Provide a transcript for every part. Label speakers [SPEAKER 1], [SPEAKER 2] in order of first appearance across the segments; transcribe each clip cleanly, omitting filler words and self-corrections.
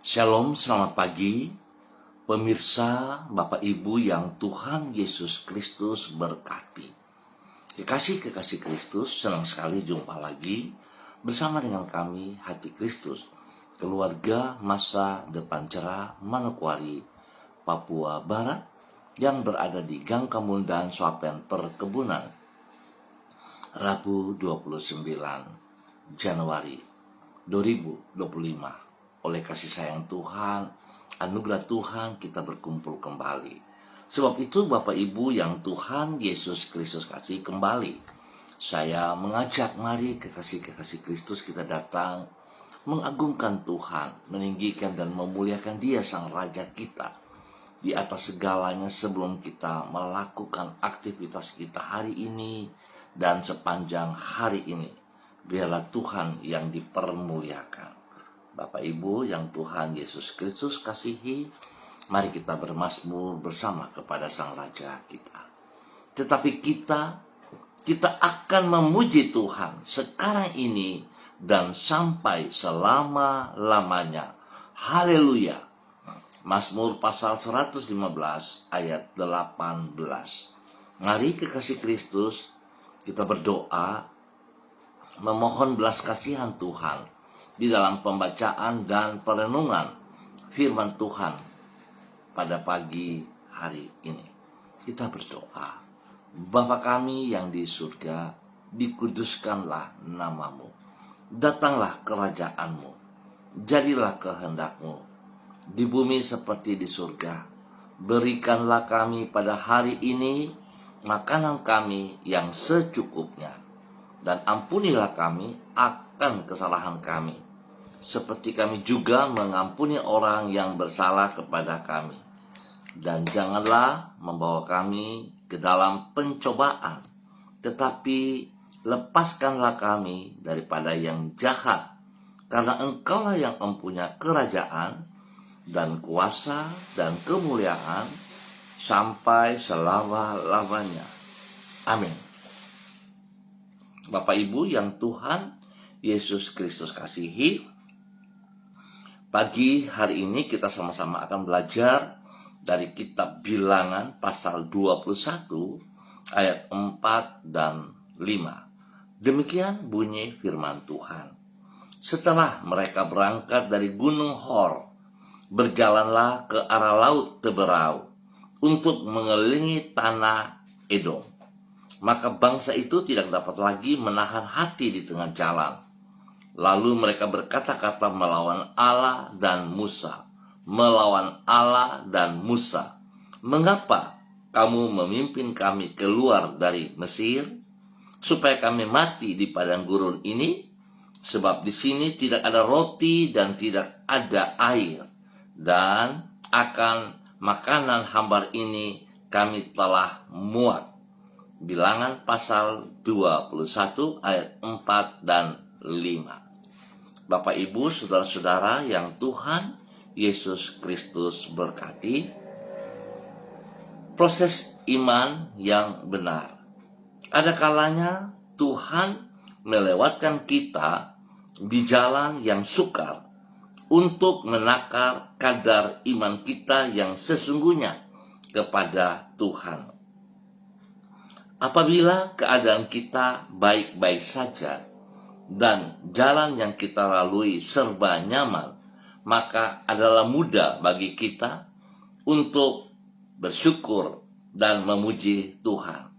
[SPEAKER 1] Shalom, selamat pagi, pemirsa, Bapak Ibu yang Tuhan Yesus Kristus berkati. Kekasih-kekasih Kristus, senang sekali jumpa lagi bersama dengan kami, Hati Kristus, keluarga masa depan cerah Manokwari, Papua Barat, yang berada di Gang Kemundan Swapen Perkebunan, Rabu 29 Januari 2025. Oleh kasih sayang Tuhan, anugerah Tuhan, kita berkumpul kembali. Sebab itu Bapak Ibu yang Tuhan Yesus Kristus kasih kembali, saya mengajak mari kekasih-kekasih Kristus kita datang mengagungkan Tuhan, meninggikan dan memuliakan Dia Sang Raja kita di atas segalanya sebelum kita melakukan aktivitas kita hari ini dan sepanjang hari ini. Biarlah Tuhan yang dipermuliakan. Bapak Ibu yang Tuhan Yesus Kristus kasihi, mari kita bermazmur bersama kepada Sang Raja kita. Tetapi kita akan memuji Tuhan sekarang ini dan sampai selama-lamanya. Haleluya. Mazmur pasal 115 ayat 18. Mari kekasih Kristus, kita berdoa memohon belas kasihan Tuhan di dalam pembacaan dan perenungan firman Tuhan pada pagi hari ini. Kita berdoa. Bapa kami yang di surga, dikuduskanlah namamu. Datanglah kerajaanmu. Jadilah kehendakmu di bumi seperti di surga. Berikanlah kami pada hari ini makanan kami yang secukupnya. Dan ampunilah kami akan kesalahan kami, seperti kami juga mengampuni orang yang bersalah kepada kami. Dan janganlah membawa kami ke dalam pencobaan, tetapi lepaskanlah kami daripada yang jahat. Karena Engkaulah yang mempunyai kerajaan dan kuasa dan kemuliaan sampai selama-lamanya. Amin. Bapak Ibu yang Tuhan Yesus Kristus kasihi, pagi hari ini kita sama-sama akan belajar dari kitab Bilangan pasal 21 ayat 4 dan 5. Demikian bunyi firman Tuhan. Setelah mereka berangkat dari Gunung Hor, berjalanlah ke arah Laut Teberau untuk mengelilingi tanah Edom. Maka bangsa itu tidak dapat lagi menahan hati di tengah jalan. Lalu mereka berkata-kata melawan Allah dan Musa. Melawan Allah dan Musa. Mengapa kamu memimpin kami keluar dari Mesir, supaya kami mati di padang gurun ini? Sebab di sini tidak ada roti dan tidak ada air. Dan akan makanan hambar ini kami telah muak. Bilangan pasal 21 ayat 4 dan 5. Bapak Ibu, saudara-saudara yang Tuhan Yesus Kristus berkati, proses iman yang benar. Ada kalanya Tuhan melewatkan kita di jalan yang sukar untuk menakar kadar iman kita yang sesungguhnya kepada Tuhan. Apabila keadaan kita baik-baik saja dan jalan yang kita lalui serba nyaman, maka adalah mudah bagi kita untuk bersyukur dan memuji Tuhan.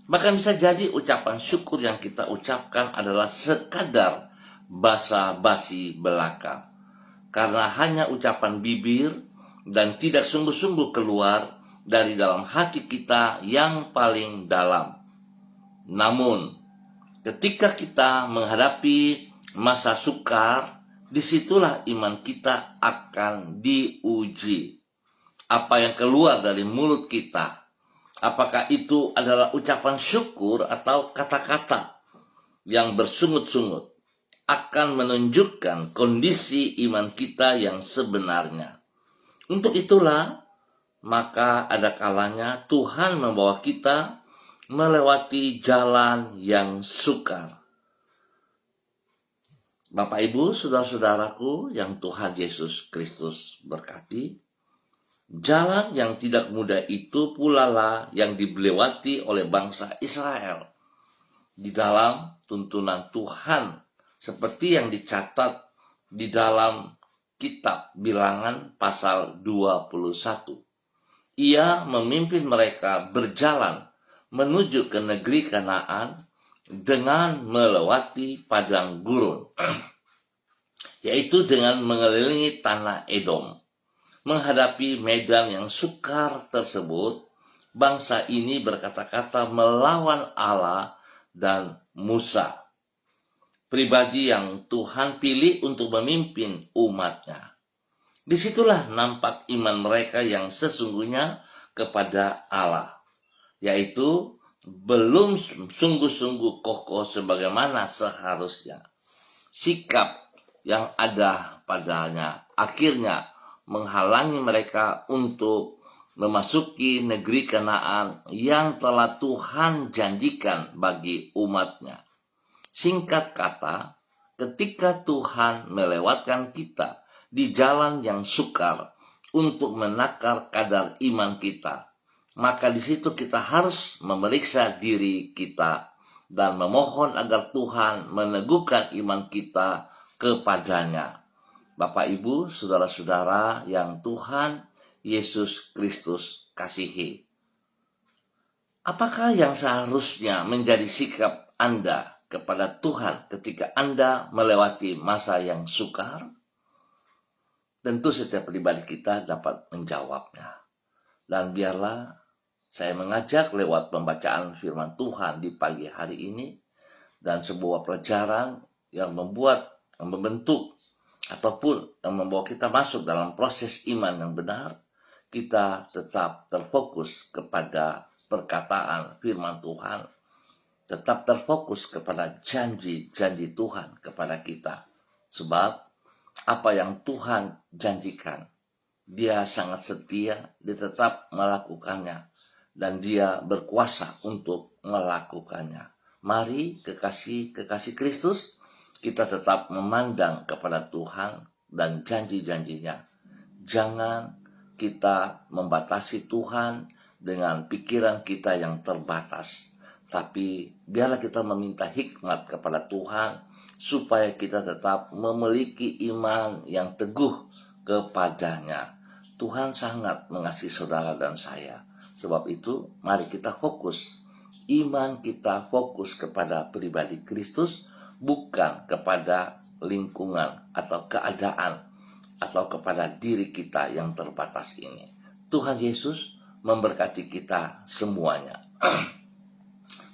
[SPEAKER 1] Bahkan bisa jadi ucapan syukur yang kita ucapkan adalah sekadar basa-basi belaka, karena hanya ucapan bibir dan tidak sungguh-sungguh keluar dari dalam hati kita yang paling dalam. Namun, ketika kita menghadapi masa sukar, disitulah iman kita akan diuji. Apa yang keluar dari mulut kita, apakah itu adalah ucapan syukur atau kata-kata yang bersungut-sungut, akan menunjukkan kondisi iman kita yang sebenarnya. Untuk itulah, maka ada kalanya Tuhan membawa kita melewati jalan yang sukar. Bapak Ibu, saudara-saudaraku yang Tuhan Yesus Kristus berkati, jalan yang tidak mudah itu pula lah yang dilewati oleh bangsa Israel di dalam tuntunan Tuhan, seperti yang dicatat di dalam kitab Bilangan pasal 21. Ia memimpin mereka berjalan menuju ke negeri Kanaan dengan melewati padang gurun, yaitu dengan mengelilingi tanah Edom. Menghadapi medan yang sukar tersebut, bangsa ini berkata-kata melawan Allah dan Musa, pribadi yang Tuhan pilih untuk memimpin umatnya. Disitulah nampak iman mereka yang sesungguhnya kepada Allah, yaitu belum sungguh-sungguh kokoh sebagaimana seharusnya. Sikap yang ada padanya akhirnya menghalangi mereka untuk memasuki negeri Kanaan yang telah Tuhan janjikan bagi umatnya. Singkat kata, ketika Tuhan melewatkan kita di jalan yang sukar untuk menakar kadar iman kita, maka di situ kita harus memeriksa diri kita dan memohon agar Tuhan meneguhkan iman kita kepadanya. Bapak Ibu, saudara-saudara yang Tuhan Yesus Kristus kasihi, apakah yang seharusnya menjadi sikap Anda kepada Tuhan ketika Anda melewati masa yang sukar? Tentu setiap pribadi kita dapat menjawabnya. Dan biarlah saya mengajak lewat pembacaan firman Tuhan di pagi hari ini dan sebuah pelajaran yang membentuk ataupun yang membawa kita masuk dalam proses iman yang benar, kita tetap terfokus kepada perkataan firman Tuhan, tetap terfokus kepada janji-janji Tuhan kepada kita. Sebab apa yang Tuhan janjikan, Dia sangat setia, Dia tetap melakukannya, dan Dia berkuasa untuk melakukannya. Mari kekasih Kristus, kita tetap memandang kepada Tuhan dan janji-janjinya. Jangan kita membatasi Tuhan dengan pikiran kita yang terbatas. Tapi biarlah kita meminta hikmat kepada Tuhan supaya kita tetap memiliki iman yang teguh kepadanya. Tuhan sangat mengasihi saudara dan saya. Sebab itu mari kita fokus. Iman kita fokus kepada pribadi Kristus, bukan kepada lingkungan atau keadaan atau kepada diri kita yang terbatas ini. Tuhan Yesus memberkati kita semuanya.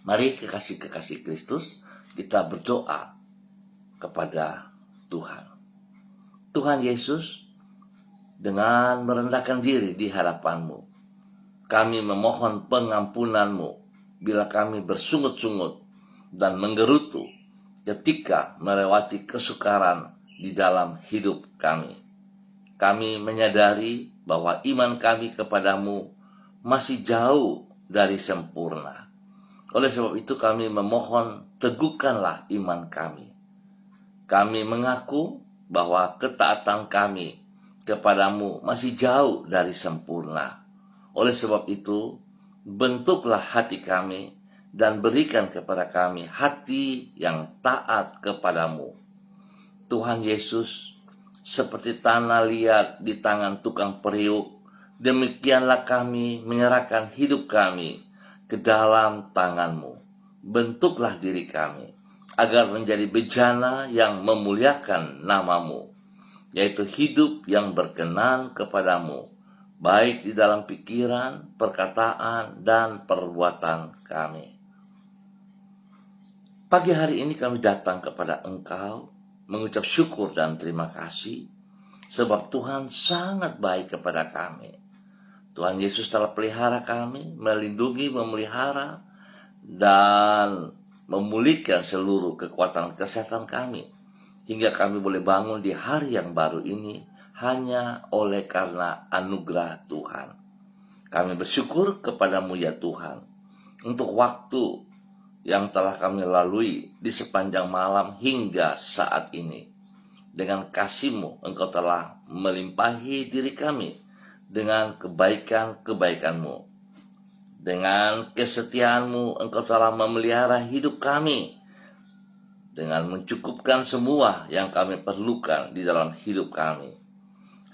[SPEAKER 1] Mari kekasih-kekasih Kristus, kita berdoa kepada Tuhan. Tuhan Yesus, dengan merendahkan diri di hadapan-Mu, kami memohon pengampunan-Mu bila kami bersungut-sungut dan menggerutu ketika melewati kesukaran di dalam hidup kami. Kami menyadari bahwa iman kami kepadamu masih jauh dari sempurna. Oleh sebab itu kami memohon, teguhkanlah iman kami. Kami mengaku bahwa ketaatan kami kepadamu masih jauh dari sempurna. Oleh sebab itu, bentuklah hati kami dan berikan kepada kami hati yang taat kepadamu. Tuhan Yesus, seperti tanah liat di tangan tukang periuk, demikianlah kami menyerahkan hidup kami ke dalam tangan-Mu. Bentuklah diri kami, agar menjadi bejana yang memuliakan nama-Mu, yaitu hidup yang berkenan kepadamu, baik di dalam pikiran, perkataan, dan perbuatan kami. Pagi hari ini kami datang kepada Engkau, mengucap syukur dan terima kasih, sebab Tuhan sangat baik kepada kami. Tuhan Yesus telah pelihara kami, melindungi, memelihara, dan memulihkan seluruh kekuatan kesehatan kami, hingga kami boleh bangun di hari yang baru ini hanya oleh karena anugerah Tuhan. Kami bersyukur kepadamu ya Tuhan, untuk waktu yang telah kami lalui di sepanjang malam hingga saat ini. Dengan kasih-Mu Engkau telah melimpahi diri kami dengan kebaikan-kebaikan-Mu. Dengan kesetiaan-Mu Engkau telah memelihara hidup kami dengan mencukupkan semua yang kami perlukan di dalam hidup kami.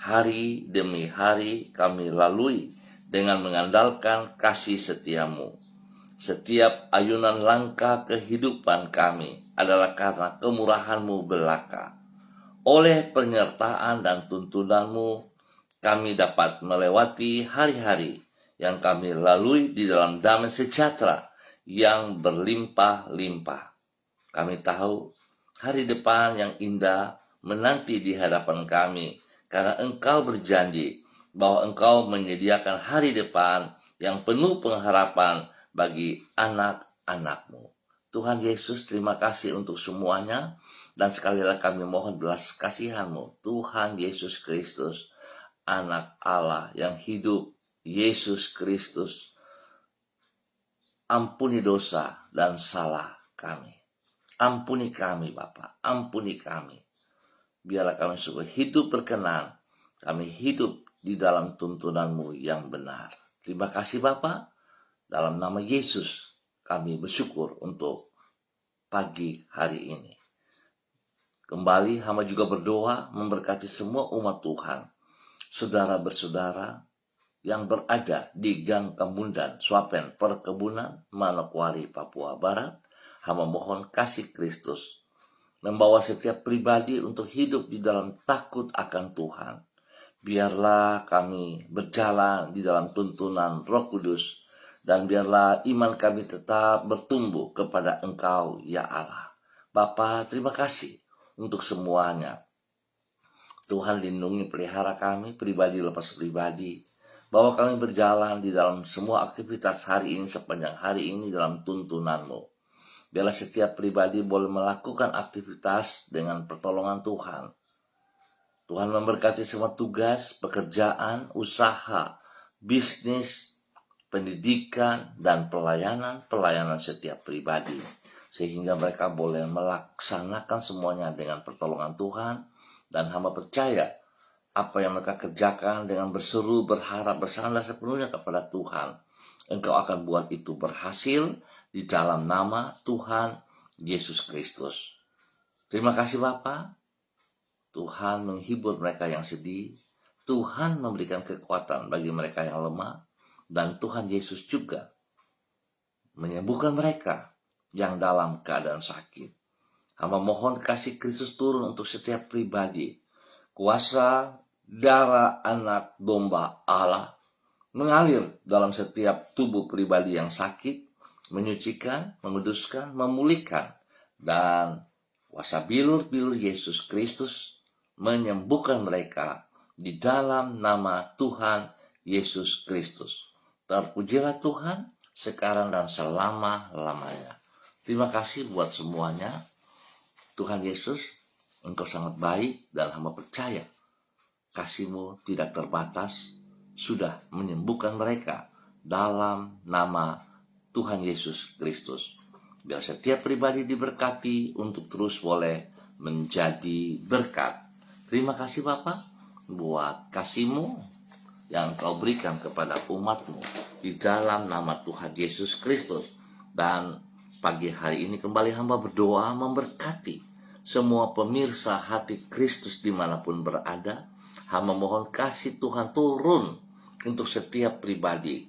[SPEAKER 1] Hari demi hari kami lalui dengan mengandalkan kasih setia-Mu. Setiap ayunan langkah kehidupan kami adalah karena kemurahan-Mu belaka. Oleh penyertaan dan tuntunan-Mu, kami dapat melewati hari-hari yang kami lalui di dalam damai sejahtera yang berlimpah-limpah. Kami tahu hari depan yang indah menanti di hadapan kami, karena Engkau berjanji bahwa Engkau menyediakan hari depan yang penuh pengharapan bagi anak-anak-Mu. Tuhan Yesus, terima kasih untuk semuanya. Dan sekali lagi kami mohon belas kasihan-Mu, Tuhan Yesus Kristus, Anak Allah yang hidup, Yesus Kristus, ampuni dosa dan salah kami. Ampuni kami Bapa, ampuni kami. Biarlah kami sungguh hidup berkenan, kami hidup di dalam tuntunan-Mu yang benar. Terima kasih Bapa, dalam nama Yesus kami bersyukur untuk pagi hari ini. Kembali hamba juga berdoa memberkati semua umat Tuhan, saudara bersaudara yang berada di Gang Kemundan, Swapen, Perkebunan, Manokwari, Papua Barat. Hamba mohon kasih Kristus membawa setiap pribadi untuk hidup di dalam takut akan Tuhan. Biarlah kami berjalan di dalam tuntunan Roh Kudus, dan biarlah iman kami tetap bertumbuh kepada Engkau, ya Allah. Bapa, terima kasih untuk semuanya. Tuhan lindungi pelihara kami, pribadi lepas pribadi, bahwa kami berjalan di dalam semua aktivitas hari ini sepanjang hari ini dalam tuntunan-Mu. Biarlah setiap pribadi boleh melakukan aktivitas dengan pertolongan Tuhan. Tuhan memberkati semua tugas, pekerjaan, usaha, bisnis, pendidikan, dan pelayanan setiap pribadi, sehingga mereka boleh melaksanakan semuanya dengan pertolongan Tuhan. Dan hamba percaya apa yang mereka kerjakan dengan berseru, berharap, bersandar sepenuhnya kepada Tuhan, Engkau akan buat itu berhasil di dalam nama Tuhan Yesus Kristus. Terima kasih Bapa. Tuhan menghibur mereka yang sedih, Tuhan memberikan kekuatan bagi mereka yang lemah, dan Tuhan Yesus juga menyembuhkan mereka yang dalam keadaan sakit. Hamba mohon kasih Kristus turun untuk setiap pribadi. Kuasa darah anak domba Allah mengalir dalam setiap tubuh pribadi yang sakit, menyucikan, menguduskan, memulihkan, dan kuasa bilur-bilur Yesus Kristus menyembuhkan mereka di dalam nama Tuhan Yesus Kristus. Terpujilah Tuhan sekarang dan selama-lamanya. Terima kasih buat semuanya. Tuhan Yesus, Engkau sangat baik, dan hamba percaya kasih-Mu tidak terbatas sudah menyembuhkan mereka dalam nama Tuhan Yesus Kristus. Biar setiap pribadi diberkati untuk terus boleh menjadi berkat. Terima kasih Bapa buat kasih-Mu yang Kau berikan kepada umat-Mu di dalam nama Tuhan Yesus Kristus. Dan pagi hari ini kembali hamba berdoa memberkati semua pemirsa hati Kristus dimanapun berada. Hamba mohon kasih Tuhan turun untuk setiap pribadi.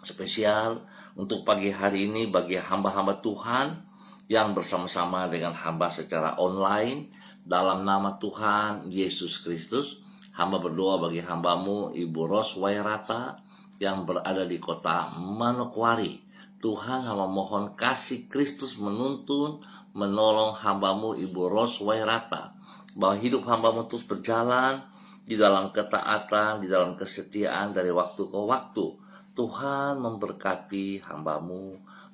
[SPEAKER 1] Spesial untuk pagi hari ini bagi hamba-hamba Tuhan yang bersama-sama dengan hamba secara online. Dalam nama Tuhan Yesus Kristus, hamba berdoa bagi hamba-Mu Ibu Ros Wairata yang berada di kota Manokwari. Tuhan, hamba mohon kasih Kristus menuntun, menolong hamba-Mu Ibu Ros Wairata, bahwa hidup hamba-Mu terus berjalan di dalam ketaatan, di dalam kesetiaan dari waktu ke waktu. Tuhan memberkati hamba-Mu,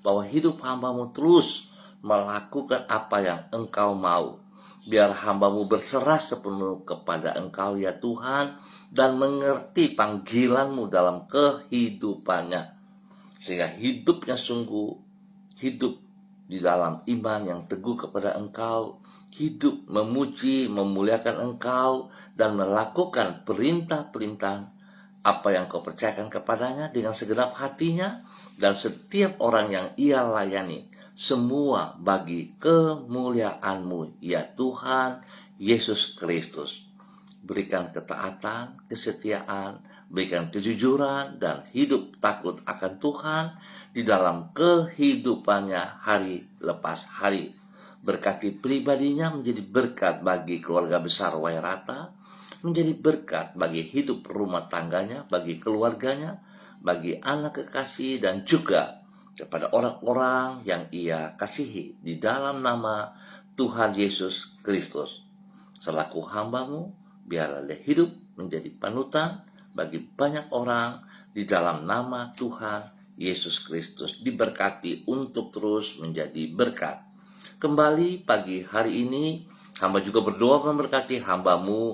[SPEAKER 1] bahwa hidup hamba-Mu terus melakukan apa yang Engkau mau. Biar hamba-Mu berserah sepenuh kepada Engkau ya Tuhan, dan mengerti panggilan-Mu dalam kehidupannya, sehingga hidupnya sungguh hidup di dalam iman yang teguh kepada Engkau, hidup memuji, memuliakan Engkau, dan melakukan perintah-perintah apa yang Kau percayakan kepadanya dengan segenap hatinya, dan setiap orang yang ia layani, semua bagi kemuliaan-Mu, ya Tuhan Yesus Kristus. Berikan ketaatan, kesetiaan, berikan kejujuran, dan hidup takut akan Tuhan di dalam kehidupannya hari lepas hari. Berkati pribadinya menjadi berkat bagi keluarga besar Wairata, menjadi berkat bagi hidup rumah tangganya, bagi keluarganya, bagi anak kekasih, dan juga kepada orang-orang yang ia kasihi di dalam nama Tuhan Yesus Kristus. Selaku hamba-Mu, biarlah dia hidup menjadi panutan bagi banyak orang di dalam nama Tuhan Yesus Kristus. Diberkati untuk terus menjadi berkat. Kembali pagi hari ini, hamba juga berdoa memberkati hamba-Mu,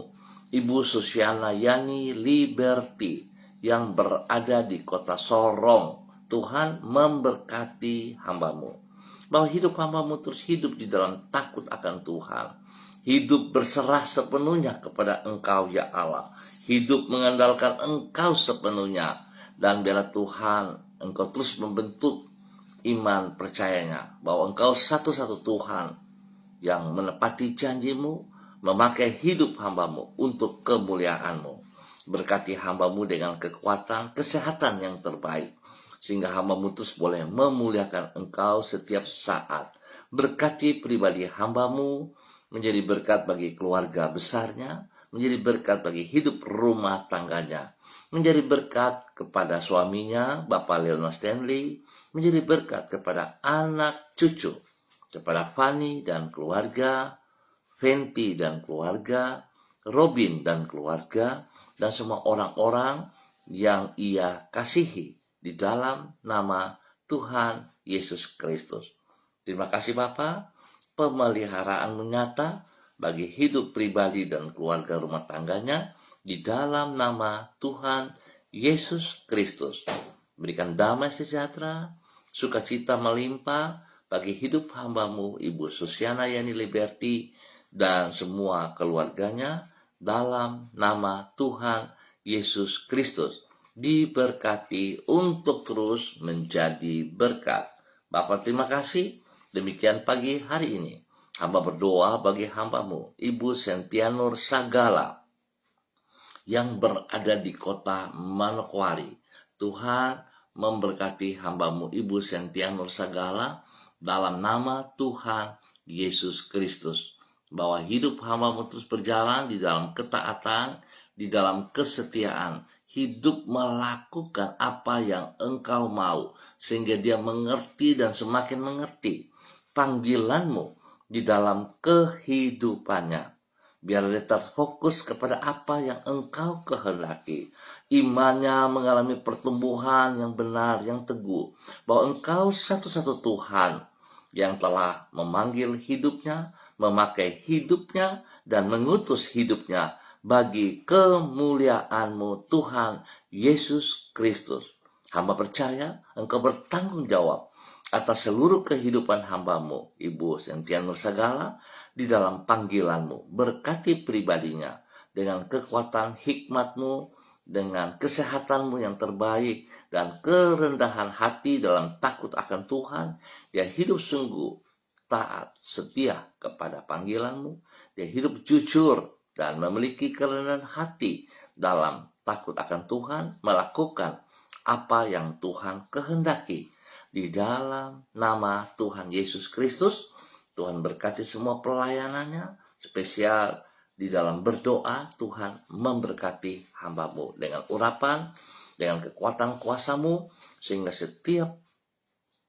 [SPEAKER 1] Ibu Susiana Yani Liberty, yang berada di kota Sorong. Tuhan memberkati hamba-Mu, bahwa hidup hamba-Mu terus hidup di dalam takut akan Tuhan. Hidup berserah sepenuhnya kepada Engkau, ya Allah. Hidup mengandalkan Engkau sepenuhnya. Dan biarlah Tuhan, Engkau terus membentuk iman percayanya bahwa Engkau satu-satu Tuhan yang menepati janji-Mu, memakai hidup hamba-Mu untuk kemuliaan-Mu. Berkati hamba-Mu dengan kekuatan, kesehatan yang terbaik, sehingga hamba-Mu terus boleh memuliakan Engkau setiap saat. Berkati pribadi hamba-Mu, menjadi berkat bagi keluarga besarnya, menjadi berkat bagi hidup rumah tangganya, menjadi berkat kepada suaminya, Bapak Leonard Stanley, menjadi berkat kepada anak cucu, kepada Fanny dan keluarga, Fenty dan keluarga, Robin dan keluarga, dan semua orang-orang yang ia kasihi di dalam nama Tuhan Yesus Kristus. Terima kasih Bapa, pemeliharaan nyata bagi hidup pribadi dan keluarga rumah tangganya di dalam nama Tuhan Yesus Kristus. Berikan damai sejahtera, sukacita melimpah bagi hidup hamba-Mu, Ibu Susiana Yani Liberty, dan semua keluarganya dalam nama Tuhan Yesus Kristus. Diberkati untuk terus menjadi berkat. Bapak terima kasih. Demikian pagi hari ini, hamba berdoa bagi hamba-Mu, Ibu Sentianur Sagala, yang berada di kota Manokwari. Tuhan memberkati hamba-Mu, Ibu Sentianur Sagala, dalam nama Tuhan Yesus Kristus. Bahwa hidup hamba-Mu terus berjalan di dalam ketaatan, di dalam kesetiaan, hidup melakukan apa yang Engkau mau, sehingga dia mengerti dan semakin mengerti panggilan-Mu di dalam kehidupannya. Biar dia terfokus kepada apa yang Engkau kehendaki. Imannya mengalami pertumbuhan yang benar, yang teguh. Bahwa Engkau satu-satu Tuhan yang telah memanggil hidupnya, memakai hidupnya, dan mengutus hidupnya bagi kemuliaan-Mu Tuhan Yesus Kristus. Hamba percaya Engkau bertanggung jawab atas seluruh kehidupan hamba-Mu, Ibu Sentianur Sagala, di dalam panggilan-Mu. Berkati pribadinya dengan kekuatan hikmat-Mu, dengan kesehatan-Mu yang terbaik, dan kerendahan hati dalam takut akan Tuhan. Dia hidup sungguh taat, setia kepada panggilan-Mu. Dia hidup jujur dan memiliki kerendahan hati dalam takut akan Tuhan, melakukan apa yang Tuhan kehendaki. Di dalam nama Tuhan Yesus Kristus, Tuhan berkati semua pelayanannya, spesial di dalam berdoa. Tuhan memberkati hamba-Mu dengan urapan, dengan kekuatan kuasa-Mu, sehingga setiap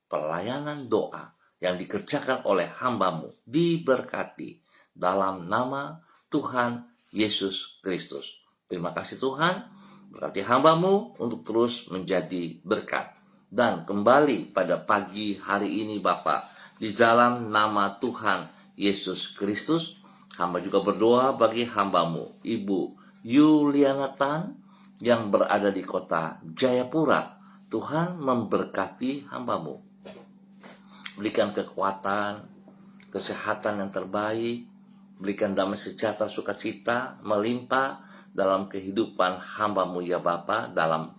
[SPEAKER 1] pelayanan doa yang dikerjakan oleh hamba-Mu diberkati dalam nama Tuhan Yesus Kristus. Terima kasih Tuhan, berkati hamba-Mu untuk terus menjadi berkat. Dan kembali pada pagi hari ini Bapak, di dalam nama Tuhan Yesus Kristus, hamba juga berdoa bagi hamba-Mu, Ibu Yuliana Tan, yang berada di kota Jayapura. Tuhan memberkati hamba-Mu. Berikan kekuatan, kesehatan yang terbaik, Berikan damai sejahtera sukacita melimpah dalam kehidupan hamba-Mu ya Bapa, dalam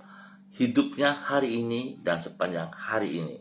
[SPEAKER 1] hidupnya hari ini dan sepanjang hari ini.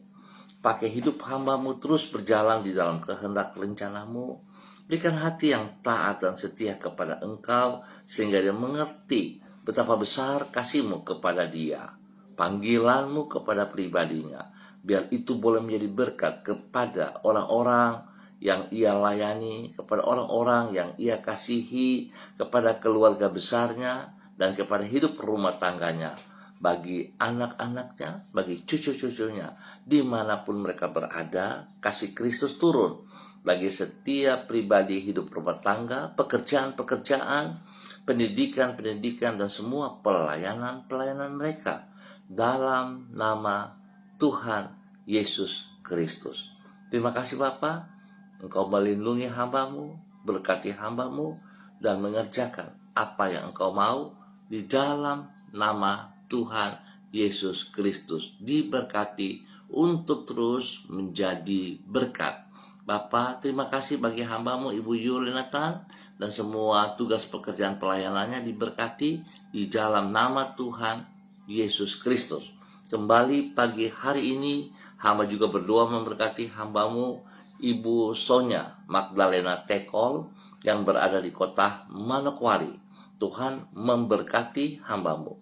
[SPEAKER 1] Pakai hidup hamba-Mu terus berjalan di dalam kehendak rencana-Mu. Berikan hati yang taat dan setia kepada Engkau, sehingga dia mengerti betapa besar kasih-Mu kepada dia, panggilan-Mu kepada pribadinya. Biar itu boleh menjadi berkat kepada orang-orang yang ia layani, kepada orang-orang yang ia kasihi, kepada keluarga besarnya, dan kepada hidup rumah tangganya, bagi anak-anaknya, bagi cucu-cucunya, dimanapun mereka berada. Kasih Kristus turun bagi setiap pribadi hidup rumah tangga, pekerjaan-pekerjaan, pendidikan-pendidikan, dan semua pelayanan-pelayanan mereka, dalam nama Tuhan Yesus Kristus. Terima kasih Bapa, Engkau melindungi hamba-Mu, berkati hamba-Mu, dan mengerjakan apa yang Engkau mau di dalam nama Tuhan Yesus Kristus. Diberkati untuk terus menjadi berkat. Bapa, terima kasih bagi hamba-Mu Ibu Yulinatan dan semua tugas pekerjaan pelayanannya diberkati di dalam nama Tuhan Yesus Kristus. Kembali pagi hari ini, hamba juga berdoa memberkati hamba-Mu Ibu Sonya Magdalena Tekol yang berada di kota Manokwari. Tuhan memberkati hamba-Mu.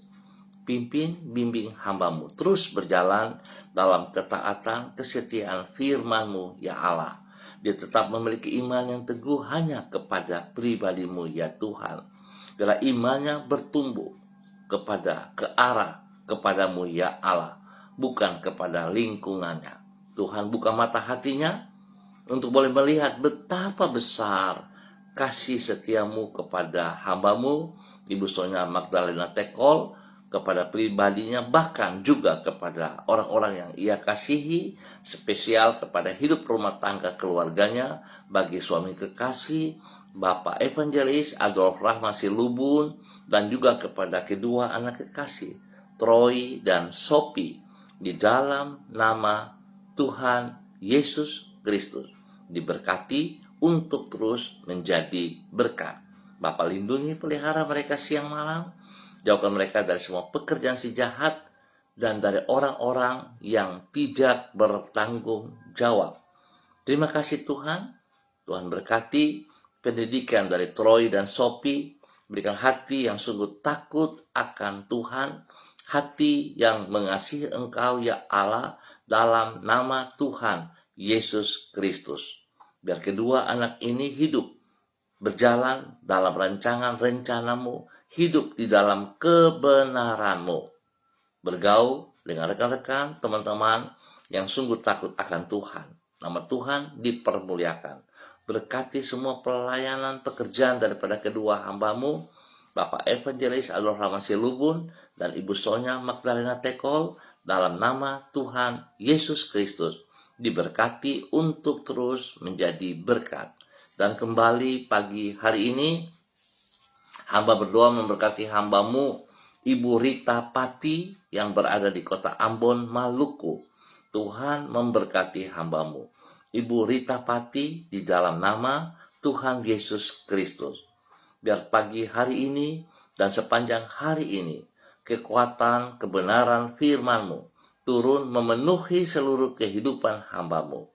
[SPEAKER 1] Pimpin, bimbing hamba-Mu terus berjalan dalam ketaatan, kesetiaan firman-Mu ya Allah. Dia tetap memiliki iman yang teguh hanya kepada pribadi-Mu ya Tuhan. Bila imannya bertumbuh ke arah kepadamu ya Allah, bukan kepada lingkungannya. Tuhan buka mata hatinya untuk boleh melihat betapa besar kasih setiamu kepada hamba-Mu Ibu Sonya Magdalena Tekol, kepada pribadinya, bahkan juga kepada orang-orang yang ia kasihi, spesial kepada hidup rumah tangga keluarganya, bagi suami kekasih Bapak Evangelis Adolf Rahma Silubun, dan juga kepada kedua anak kekasih Troy dan Sophie, di dalam nama Tuhan Yesus Kristus. Diberkati untuk terus menjadi berkat. Bapa lindungi, pelihara mereka siang malam, jauhkan mereka dari semua pekerjaan si jahat dan dari orang-orang yang tidak bertanggung jawab. Terima kasih Tuhan. Tuhan berkati pendidikan dari Troy dan Sophie, berikan hati yang sungguh takut akan Tuhan, hati yang mengasihi Engkau ya Allah, dalam nama Tuhan Yesus Kristus. Biar kedua anak ini hidup berjalan dalam rancangan rencana-Mu, hidup di dalam kebenaran-Mu, bergaul dengan rekan-rekan, teman-teman yang sungguh takut akan Tuhan. Nama Tuhan dipermuliakan. Berkati semua pelayanan pekerjaan daripada kedua hamba-Mu, Bapak Evangelis Adolf Rahma Silubun dan Ibu Sonya Magdalena Tekol, dalam nama Tuhan Yesus Kristus. Diberkati untuk terus menjadi berkat. Dan kembali pagi hari ini, hamba berdoa memberkati hamba-Mu Ibu Rita Pati yang berada di kota Ambon, Maluku. Tuhan memberkati hamba-Mu Ibu Rita Pati di dalam nama Tuhan Yesus Kristus. Biar pagi hari ini dan sepanjang hari ini, kekuatan kebenaran firman-Mu turun memenuhi seluruh kehidupan hamba-Mu.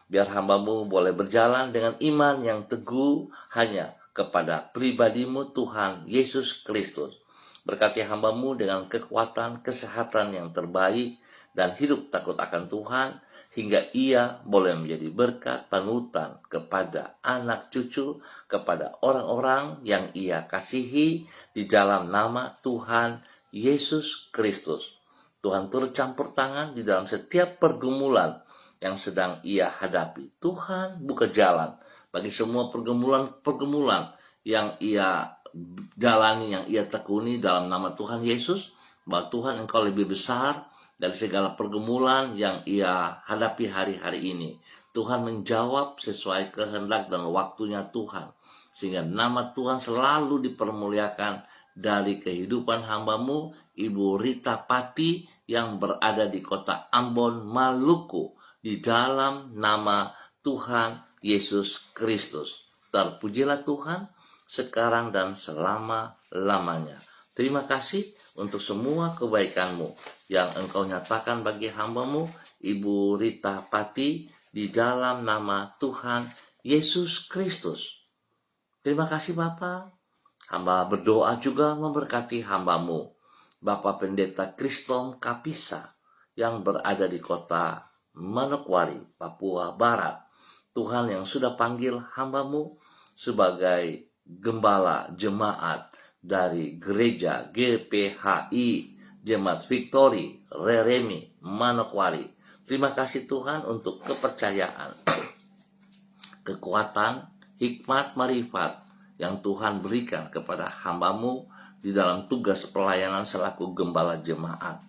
[SPEAKER 1] Biar hamba-Mu boleh berjalan dengan iman yang teguh hanya kepada pribadi-Mu Tuhan Yesus Kristus. Berkati hamba-Mu dengan kekuatan, kesehatan yang terbaik, dan hidup takut akan Tuhan, hingga ia boleh menjadi berkat panutan kepada anak cucu, kepada orang-orang yang ia kasihi, di dalam nama Tuhan Yesus Kristus. Tuhan turut campur tangan di dalam setiap pergumulan yang sedang ia hadapi. Tuhan buka jalan bagi semua pergumulan yang ia jalani, yang ia tekuni, dalam nama Tuhan Yesus. Bahwa Tuhan Engkau lebih besar dari segala pergumulan yang ia hadapi hari-hari ini. Tuhan menjawab sesuai kehendak dan waktunya Tuhan, sehingga nama Tuhan selalu dipermuliakan dari kehidupan hamba-Mu Ibu Rita Pati yang berada di kota Ambon, Maluku, di dalam nama Tuhan Yesus Kristus. Terpujilah Tuhan sekarang dan selama-lamanya. Terima kasih untuk semua kebaikan-Mu yang Engkau nyatakan bagi hamba-Mu, Ibu Rita Pati, di dalam nama Tuhan Yesus Kristus. Terima kasih Bapa. Hamba berdoa juga memberkati hamba-Mu, Bapak Pendeta Kristom Kapisa, yang berada di kota Manokwari, Papua Barat. Tuhan yang sudah panggil hamba-Mu sebagai gembala jemaat dari gereja GPHI Jemaat Victory Reremi Manokwari. Terima kasih Tuhan untuk kepercayaan, kekuatan, hikmat, marifat yang Tuhan berikan kepada hamba-Mu di dalam tugas pelayanan selaku gembala jemaat.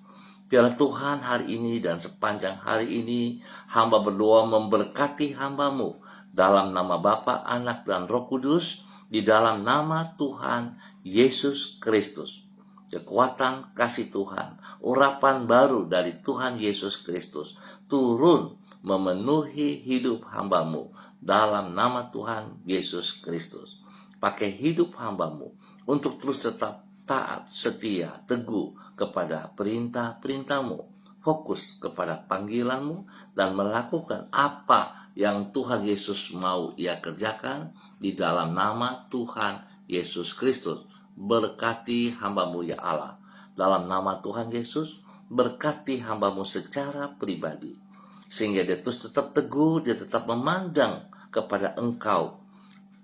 [SPEAKER 1] Biarlah Tuhan hari ini dan sepanjang hari ini hamba berdoa memberkati hamba-Mu dalam nama Bapa, Anak, dan Roh Kudus, di dalam nama Tuhan Yesus Kristus. Kekuatan kasih Tuhan, urapan baru dari Tuhan Yesus Kristus turun memenuhi hidup hamba-Mu dalam nama Tuhan Yesus Kristus. Pakai hidup hamba-Mu untuk terus tetap taat, setia, teguh kepada perintah-perintah-Mu, fokus kepada panggilan-Mu, dan melakukan apa yang Tuhan Yesus mau Ia kerjakan di dalam nama Tuhan Yesus Kristus. Berkati hamba-Mu ya Allah. Dalam nama Tuhan Yesus, berkati hamba-Mu secara pribadi, sehingga dia terus tetap teguh, dia tetap memandang kepada Engkau.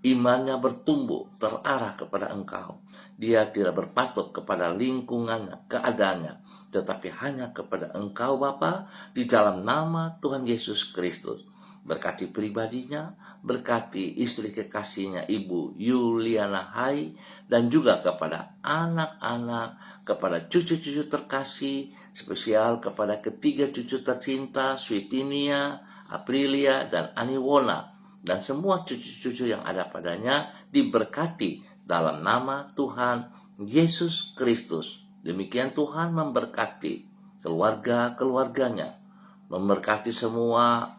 [SPEAKER 1] Imannya bertumbuh, terarah kepada Engkau. Dia tidak berpatok kepada lingkungannya, keadaannya, tetapi hanya kepada Engkau Bapa, di dalam nama Tuhan Yesus Kristus. Berkati pribadinya, berkati istri kekasihnya Ibu Yuliana Hai, dan juga kepada anak-anak, kepada cucu-cucu terkasih, spesial kepada ketiga cucu tercinta, Switinia, Aprilia, dan Aniwona, dan semua cucu-cucu yang ada padanya diberkati dalam nama Tuhan Yesus Kristus. Demikian Tuhan memberkati keluarga-keluarganya, memberkati semua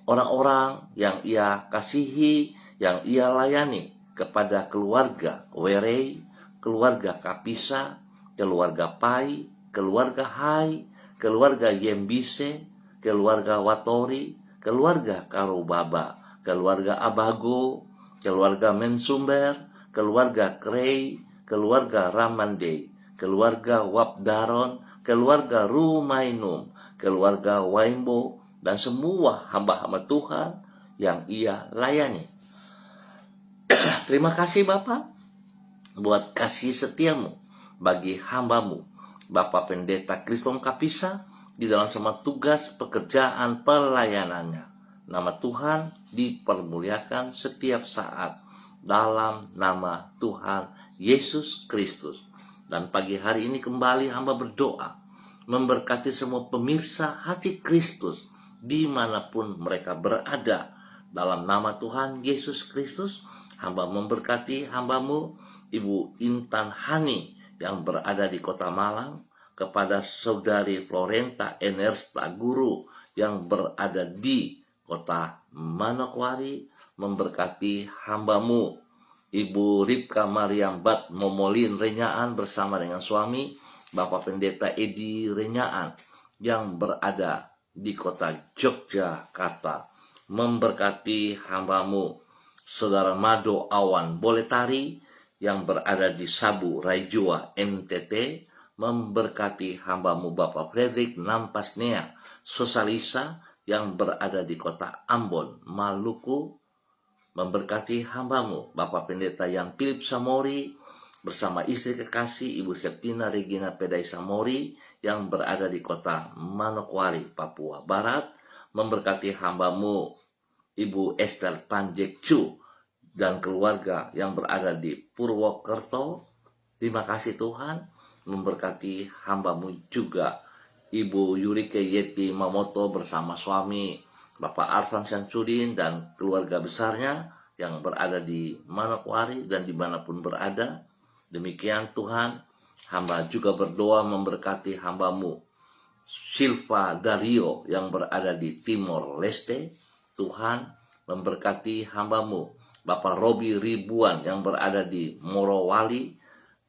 [SPEAKER 1] orang-orang yang Ia kasihi, yang Ia layani, kepada keluarga Werei, keluarga Kapisa, keluarga Pai, keluarga Hai, keluarga Yembise, keluarga Watori, keluarga Karubaba, keluarga Abago, keluarga Mensumber, keluarga Krei, keluarga Ramandei, keluarga Wabdaron, keluarga Rumainum, keluarga Waimbo, dan semua hamba-hamba Tuhan yang Ia layani. Terima kasih Bapak buat kasih setiamu bagi hamba-Mu, Bapak Pendeta Kristom Kapisa, di dalam semua tugas pekerjaan pelayanannya. Nama Tuhan dipermuliakan setiap saat dalam nama Tuhan Yesus Kristus. Dan pagi hari ini kembali hamba berdoa memberkati semua pemirsa hati Kristus dimanapun mereka berada. Dalam nama Tuhan Yesus Kristus, hamba memberkati hamba-Mu Ibu Intan Hani yang berada di kota Malang, kepada saudari Florenta Enersta Guru yang berada di kota Manokwari, memberkati hamba-Mu Ibu Ripka Mariam Bat Momolin Renyaan bersama dengan suami Bapak Pendeta Edi Renyaan yang berada di kota Yogyakarta. Memberkati hamba-Mu Saudara Mado Awan Boletari yang berada di Sabu Raijua NTT. Memberkati hamba-Mu Bapak Frederick Nampasnea Sosalisa yang berada di kota Ambon, Maluku. Memberkati hamba-Mu Bapak Pendeta Yang Philip Samori bersama istri kekasih Ibu Septina Regina Pedai Samori yang berada di kota Manokwari, Papua Barat. Memberkati hamba-Mu Ibu Esther Panjekcu dan keluarga yang berada di Purwokerto. Terima kasih Tuhan. Memberkati hamba-Mu juga Ibu Yurike Yeti Mamoto bersama suami Bapak Arfan Syamsuddin dan keluarga besarnya yang berada di Manokwari dan dimanapun berada. Demikian Tuhan, hamba juga berdoa memberkati hamba-Mu Silva Dario yang berada di Timor Leste. Tuhan memberkati hamba-Mu Bapak Robi Ribuan yang berada di Morowali,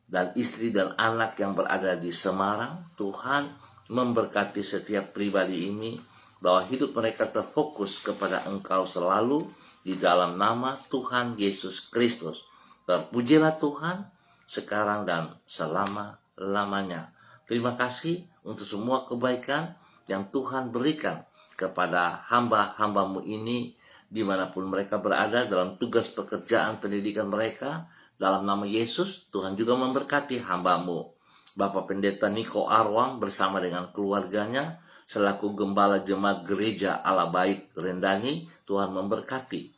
[SPEAKER 1] dan istri dan anak yang berada di Semarang. Tuhan memberkati setiap pribadi ini, bahwa hidup mereka terfokus kepada Engkau selalu, di dalam nama Tuhan Yesus Kristus. Terpujilah Tuhan sekarang dan selama-lamanya. Terima kasih untuk semua kebaikan yang Tuhan berikan kepada hamba-hambamu ini, dimanapun mereka berada dalam tugas pekerjaan pendidikan mereka. Dalam nama Yesus, Tuhan juga memberkati hambamu, Bapak Pendeta Niko Arwang bersama dengan keluarganya, selaku Gembala Jemaat Gereja Allah Baik Rendani. Tuhan memberkati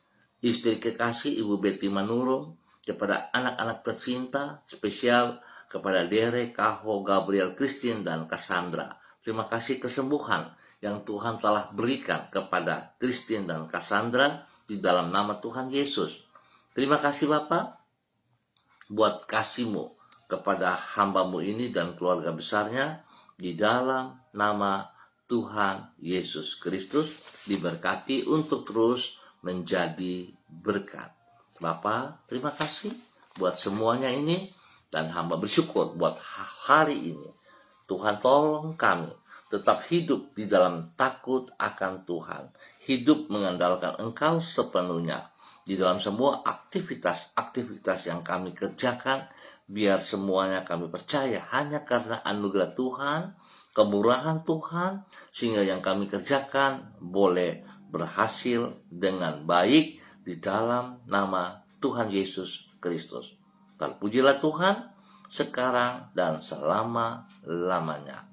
[SPEAKER 1] istri kekasih Ibu Betty Manurung, kepada anak-anak tercinta, spesial kepada Dere, Kaho, Gabriel, Christine, dan Cassandra. Terima kasih kesembuhan yang Tuhan telah berikan kepada Christine dan Cassandra di dalam nama Tuhan Yesus. Terima kasih Bapak buat kasih-Mu kepada hamba-Mu ini dan keluarga besarnya, di dalam nama Tuhan Yesus Kristus. Diberkati untuk terus menjadi berkat. Bapak, terima kasih buat semuanya ini, dan hamba bersyukur buat hari ini. Tuhan tolong kami tetap hidup di dalam takut akan Tuhan, hidup mengandalkan Engkau sepenuhnya di dalam semua aktivitas yang kami kerjakan. Biar semuanya kami percaya hanya karena anugerah Tuhan, kemurahan Tuhan, sehingga yang kami kerjakan boleh berhasil dengan baik di dalam nama Tuhan Yesus Kristus. Terpujilah Tuhan sekarang dan selama-lamanya.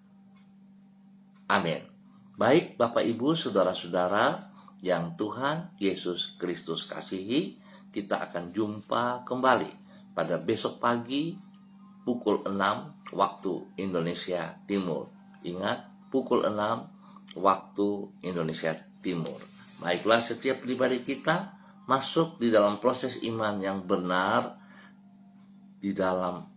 [SPEAKER 1] Amin. Baik Bapak Ibu Saudara-saudara yang Tuhan Yesus Kristus kasihi, kita akan jumpa kembali pada besok pagi pukul 6 waktu Indonesia Timur. Ingat, pukul 6 waktu Indonesia Timur. Baiklah, setiap pribadi kita masuk di dalam proses iman yang benar, di dalam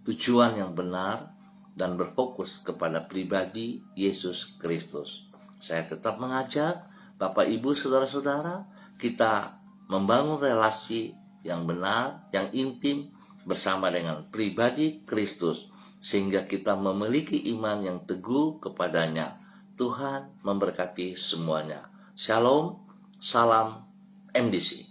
[SPEAKER 1] tujuan yang benar, dan berfokus kepada pribadi Yesus Kristus. Saya tetap mengajak Bapak Ibu Saudara-saudara, kita membangun relasi yang benar, yang intim bersama dengan pribadi Kristus, sehingga kita memiliki iman yang teguh kepadanya. Tuhan memberkati semuanya. Shalom, salam MDC.